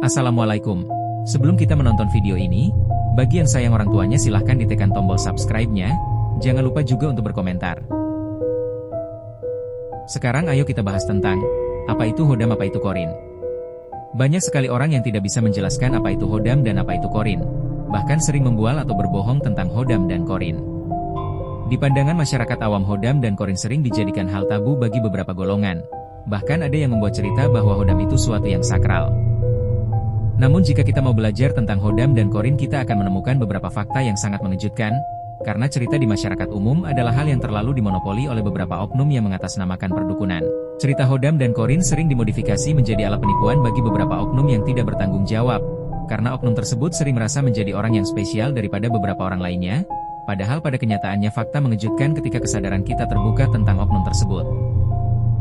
Assalamualaikum. Sebelum kita menonton video ini, bagi yang sayang orang tuanya silahkan ditekan tombol subscribe-nya, jangan lupa juga untuk berkomentar. Sekarang ayo kita bahas tentang, apa itu Hodam, apa itu Qorin. Banyak sekali orang yang tidak bisa menjelaskan apa itu Hodam dan apa itu Qorin, bahkan sering membual atau berbohong tentang Hodam dan Qorin. Di pandangan masyarakat awam, Hodam dan Qorin sering dijadikan hal tabu bagi beberapa golongan. Bahkan ada yang membuat cerita bahwa Hodam itu suatu yang sakral. Namun jika kita mau belajar tentang Hodam dan Qorin, kita akan menemukan beberapa fakta yang sangat mengejutkan, karena cerita di masyarakat umum adalah hal yang terlalu dimonopoli oleh beberapa oknum yang mengatasnamakan perdukunan. Cerita Hodam dan Qorin sering dimodifikasi menjadi alat penipuan bagi beberapa oknum yang tidak bertanggung jawab, karena oknum tersebut sering merasa menjadi orang yang spesial daripada beberapa orang lainnya, padahal pada kenyataannya fakta mengejutkan ketika kesadaran kita terbuka tentang oknum tersebut.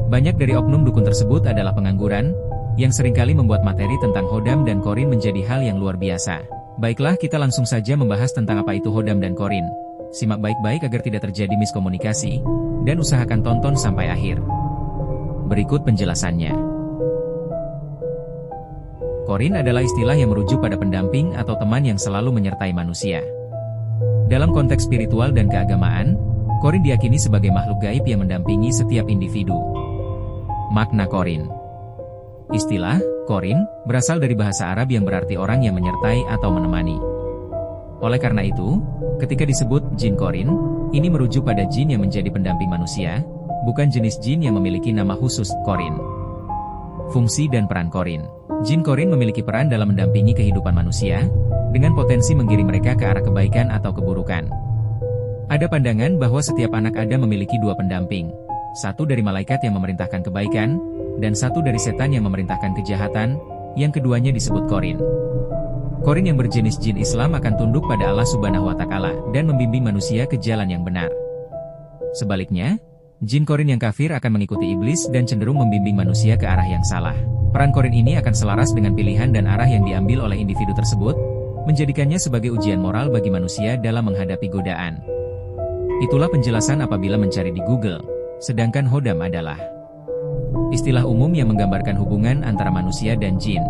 Banyak dari oknum dukun tersebut adalah pengangguran, yang seringkali membuat materi tentang Hodam dan Qorin menjadi hal yang luar biasa. Baiklah, kita langsung saja membahas tentang apa itu Hodam dan Qorin. Simak baik-baik agar tidak terjadi miskomunikasi, dan usahakan tonton sampai akhir. Berikut penjelasannya. Qorin adalah istilah yang merujuk pada pendamping atau teman yang selalu menyertai manusia. Dalam konteks spiritual dan keagamaan, Qorin diyakini sebagai makhluk gaib yang mendampingi setiap individu. Makna Qorin. Istilah Qorin berasal dari bahasa Arab yang berarti orang yang menyertai atau menemani. Oleh karena itu, ketika disebut jin Qorin, ini merujuk pada jin yang menjadi pendamping manusia, bukan jenis jin yang memiliki nama khusus, Qorin. Fungsi dan peran Qorin. Jin Qorin memiliki peran dalam mendampingi kehidupan manusia, dengan potensi menggiring mereka ke arah kebaikan atau keburukan. Ada pandangan bahwa setiap anak Adam memiliki dua pendamping, satu dari malaikat yang memerintahkan kebaikan, dan satu dari setan yang memerintahkan kejahatan, yang keduanya disebut Qorin. Qorin yang berjenis jin Islam akan tunduk pada Allah Subhanahu wa Ta'ala dan membimbing manusia ke jalan yang benar. Sebaliknya, jin Qorin yang kafir akan mengikuti iblis dan cenderung membimbing manusia ke arah yang salah. Peran Qorin ini akan selaras dengan pilihan dan arah yang diambil oleh individu tersebut, menjadikannya sebagai ujian moral bagi manusia dalam menghadapi godaan. Itulah penjelasan apabila mencari di Google. Sedangkan Hodam adalah istilah umum yang menggambarkan hubungan antara manusia dan jin.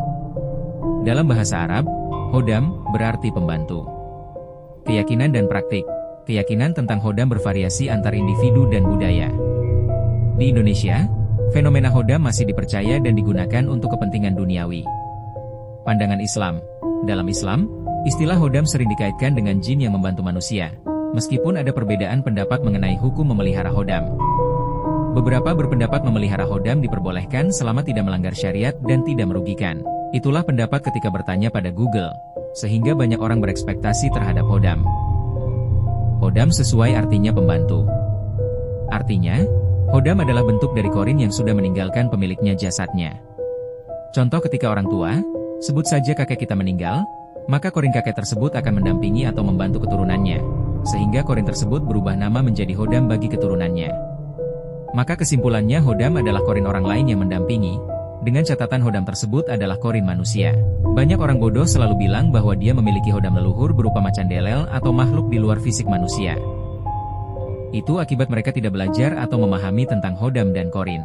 Dalam bahasa Arab, Hodam berarti pembantu. Keyakinan dan praktik. Keyakinan tentang Hodam bervariasi antar individu dan budaya. Di Indonesia, fenomena Hodam masih dipercaya dan digunakan untuk kepentingan duniawi. Pandangan Islam. Dalam Islam, istilah Hodam sering dikaitkan dengan jin yang membantu manusia, meskipun ada perbedaan pendapat mengenai hukum memelihara Hodam. Beberapa berpendapat memelihara Hodam diperbolehkan selama tidak melanggar syariat dan tidak merugikan. Itulah pendapat ketika bertanya pada Google, sehingga banyak orang berekspektasi terhadap Hodam. Hodam sesuai artinya pembantu. Artinya, Hodam adalah bentuk dari Qorin yang sudah meninggalkan pemiliknya jasadnya. Contoh ketika orang tua, sebut saja kakek kita meninggal, maka Qorin kakek tersebut akan mendampingi atau membantu keturunannya, sehingga Qorin tersebut berubah nama menjadi Hodam bagi keturunannya. Maka kesimpulannya Hodam adalah Qorin orang lain yang mendampingi, dengan catatan Hodam tersebut adalah Qorin manusia. Banyak orang bodoh selalu bilang bahwa dia memiliki Hodam leluhur berupa macan delel atau makhluk di luar fisik manusia. Itu akibat mereka tidak belajar atau memahami tentang Hodam dan Qorin.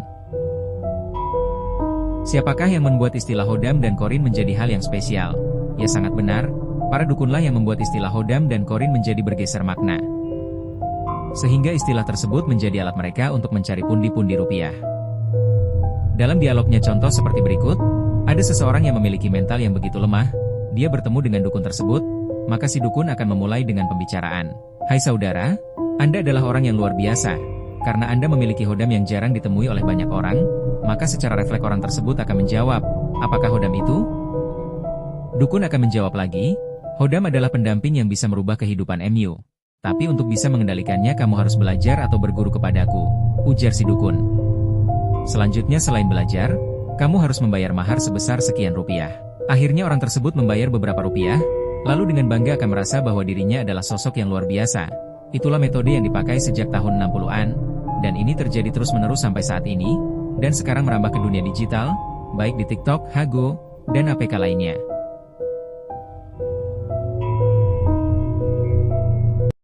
Siapakah yang membuat istilah Hodam dan Qorin menjadi hal yang spesial? Ya, sangat benar, para dukunlah yang membuat istilah Hodam dan Qorin menjadi bergeser makna, sehingga istilah tersebut menjadi alat mereka untuk mencari pundi-pundi rupiah. Dalam dialognya contoh seperti berikut, ada seseorang yang memiliki mental yang begitu lemah, dia bertemu dengan dukun tersebut, maka si dukun akan memulai dengan pembicaraan. Hai saudara, Anda adalah orang yang luar biasa, karena Anda memiliki Hodam yang jarang ditemui oleh banyak orang, maka secara refleks orang tersebut akan menjawab, apakah Hodam itu? Dukun akan menjawab lagi, Hodam adalah pendamping yang bisa merubah kehidupan MU. Tapi untuk bisa mengendalikannya kamu harus belajar atau berguru kepadaku, ujar si dukun. Selanjutnya selain belajar, kamu harus membayar mahar sebesar sekian rupiah. Akhirnya orang tersebut membayar beberapa rupiah, lalu dengan bangga akan merasa bahwa dirinya adalah sosok yang luar biasa. Itulah metode yang dipakai sejak tahun 60-an, dan ini terjadi terus-menerus sampai saat ini, dan sekarang merambah ke dunia digital, baik di TikTok, Hago, dan APK lainnya.